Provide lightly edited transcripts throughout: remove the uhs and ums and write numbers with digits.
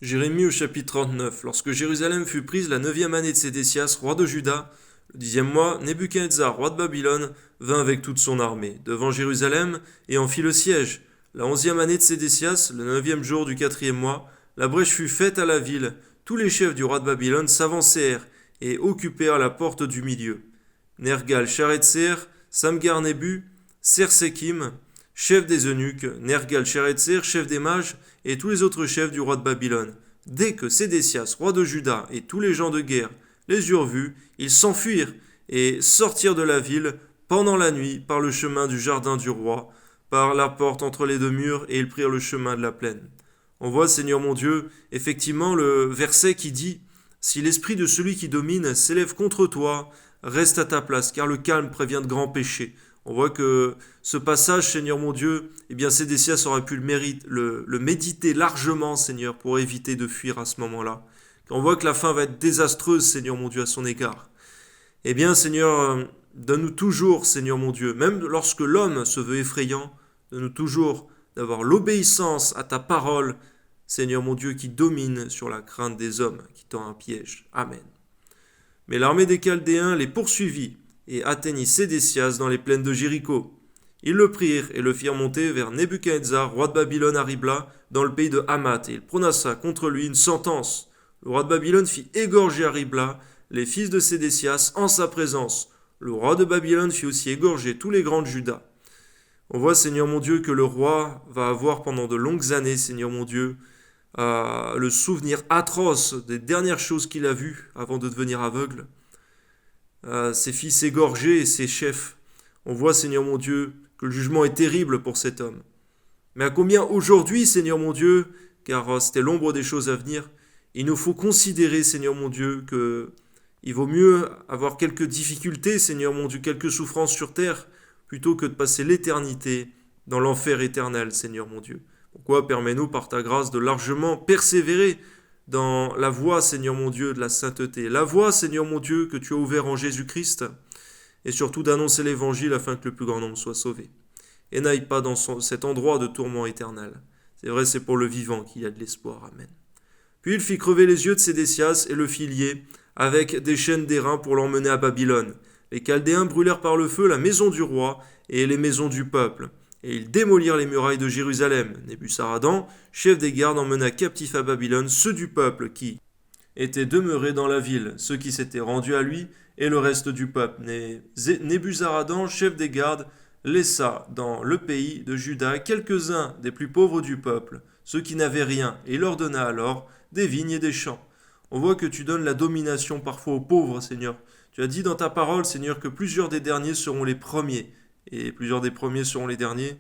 Jérémie au chapitre 39. Lorsque Jérusalem fut prise la 9e année de Sédécias, roi de Juda, le 10e mois, Nebuchadnezzar, roi de Babylone, vint avec toute son armée devant Jérusalem et en fit le siège. La 11e année de Sédécias, le 9e jour du 4e mois, la brèche fut faite à la ville. Tous les chefs du roi de Babylone s'avancèrent et occupèrent la porte du milieu. Nergal-Sharetzer, Samgar-Nébu, Sersekim, chef des eunuques, Nergal-Sharetzer, chef des mages, et tous les autres chefs du roi de Babylone. Dès que Sédécias, roi de Juda, et tous les gens de guerre les eurent vus, ils s'enfuirent et sortirent de la ville pendant la nuit par le chemin du jardin du roi, par la porte entre les deux murs, et ils prirent le chemin de la plaine. On voit, Seigneur mon Dieu, effectivement le verset qui dit « Si l'esprit de celui qui domine s'élève contre toi, reste à ta place, car le calme prévient de grands péchés. » On voit que ce passage, Seigneur mon Dieu, eh bien Sédécias aurait pu le méditer largement, Seigneur, pour éviter de fuir à ce moment-là. On voit que la fin va être désastreuse, Seigneur mon Dieu, à son égard. Eh bien, Seigneur, donne-nous toujours, Seigneur mon Dieu, même lorsque l'homme se veut effrayant, donne-nous toujours d'avoir l'obéissance à ta parole, Seigneur mon Dieu, qui domine sur la crainte des hommes, qui tend un piège. Amen. Mais l'armée des Chaldéens les poursuivit et atteignit Sédécias dans les plaines de Jéricho. Ils le prirent et le firent monter vers Nebuchadnezzar, roi de Babylone, à Ribla, dans le pays de Hamath, et il prononça contre lui une sentence. Le roi de Babylone fit égorger à Ribla les fils de Sédécias en sa présence. Le roi de Babylone fit aussi égorger tous les grands de Juda. On voit, Seigneur mon Dieu, que le roi va avoir pendant de longues années, Seigneur mon Dieu, le souvenir atroce des dernières choses qu'il a vues avant de devenir aveugle. Ses fils égorgés et ses chefs. On voit, Seigneur mon Dieu, que le jugement est terrible pour cet homme. Mais à combien aujourd'hui, Seigneur mon Dieu, car c'était l'ombre des choses à venir, il nous faut considérer, Seigneur mon Dieu, que il vaut mieux avoir quelques difficultés, Seigneur mon Dieu, quelques souffrances sur terre, plutôt que de passer l'éternité dans l'enfer éternel, Seigneur mon Dieu. Pourquoi permets-nous, par ta grâce, de largement persévérer dans la voie, Seigneur mon Dieu, de la sainteté, la voie, Seigneur mon Dieu, que tu as ouverte en Jésus-Christ, et surtout d'annoncer l'évangile afin que le plus grand nombre soit sauvé. Et n'aille pas dans cet endroit de tourment éternel. C'est vrai, c'est pour le vivant qu'il y a de l'espoir. Amen. Puis il fit crever les yeux de Sédécias et le fit lier avec des chaînes d'airain pour l'emmener à Babylone. Les Chaldéens brûlèrent par le feu la maison du roi et les maisons du peuple. Et ils démolirent les murailles de Jérusalem. Nebuzaradan, chef des gardes, emmena captifs à Babylone ceux du peuple qui étaient demeurés dans la ville, ceux qui s'étaient rendus à lui, et le reste du peuple. Nebuzaradan, chef des gardes, laissa dans le pays de Juda quelques-uns des plus pauvres du peuple, ceux qui n'avaient rien, et il leur donna alors des vignes et des champs. On voit que tu donnes la domination parfois aux pauvres, Seigneur. Tu as dit dans ta parole, Seigneur, que plusieurs des derniers seront les premiers, et plusieurs des premiers seront les derniers.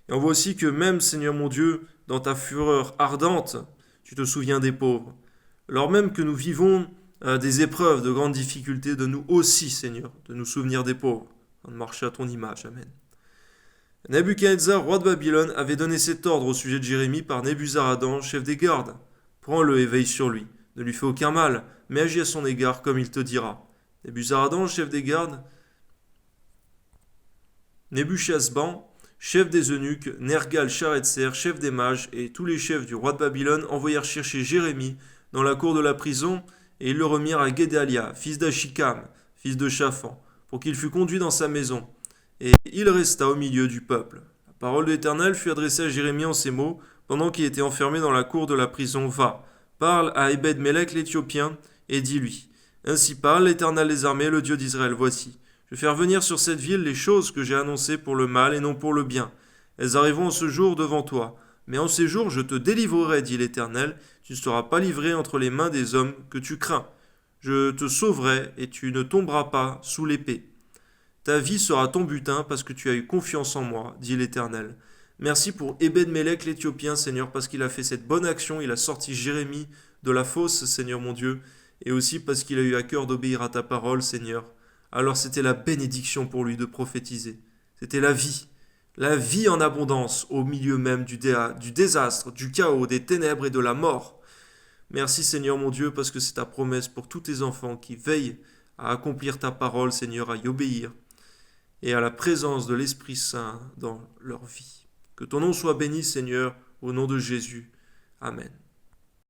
Et on voit aussi que même, Seigneur mon Dieu, dans ta fureur ardente, tu te souviens des pauvres. Alors même que nous vivons des épreuves, de grandes difficultés, de nous aussi, Seigneur, de nous souvenir des pauvres, de marcher à ton image. Amen. Nebuchadnezzar, roi de Babylone, avait donné cet ordre au sujet de Jérémie par Nebuzaradan, chef des gardes. Prends-le et veille sur lui. Ne lui fais aucun mal, mais agis à son égard comme il te dira. Nebuzaradan, chef des gardes, Nebuchadnezzar, chef des eunuques, Nergal-Sharetzer, chef des mages, et tous les chefs du roi de Babylone envoyèrent chercher Jérémie dans la cour de la prison, et ils le remirent à Guédalia, fils d'Achikam, fils de Shaphan, pour qu'il fût conduit dans sa maison. Et il resta au milieu du peuple. La parole de l'Éternel fut adressée à Jérémie en ces mots, pendant qu'il était enfermé dans la cour de la prison. Va, parle à Ebed-Mélec l'Éthiopien, et dis-lui, ainsi parle l'Éternel des armées, le Dieu d'Israël, voici. Je vais faire venir sur cette ville les choses que j'ai annoncées pour le mal et non pour le bien. Elles arriveront en ce jour devant toi. Mais en ces jours je te délivrerai, dit l'Éternel, tu ne seras pas livré entre les mains des hommes que tu crains. Je te sauverai et tu ne tomberas pas sous l'épée. Ta vie sera ton butin parce que tu as eu confiance en moi, dit l'Éternel. Merci pour Ebed-Mélec l'Éthiopien, Seigneur, parce qu'il a fait cette bonne action, il a sorti Jérémie de la fosse, Seigneur mon Dieu, et aussi parce qu'il a eu à cœur d'obéir à ta parole, Seigneur. Alors c'était la bénédiction pour lui de prophétiser. C'était la vie en abondance au milieu même du désastre, du chaos, des ténèbres et de la mort. Merci Seigneur mon Dieu, parce que c'est ta promesse pour tous tes enfants qui veillent à accomplir ta parole, Seigneur, à y obéir, et à la présence de l'Esprit Saint dans leur vie. Que ton nom soit béni, Seigneur, au nom de Jésus. Amen.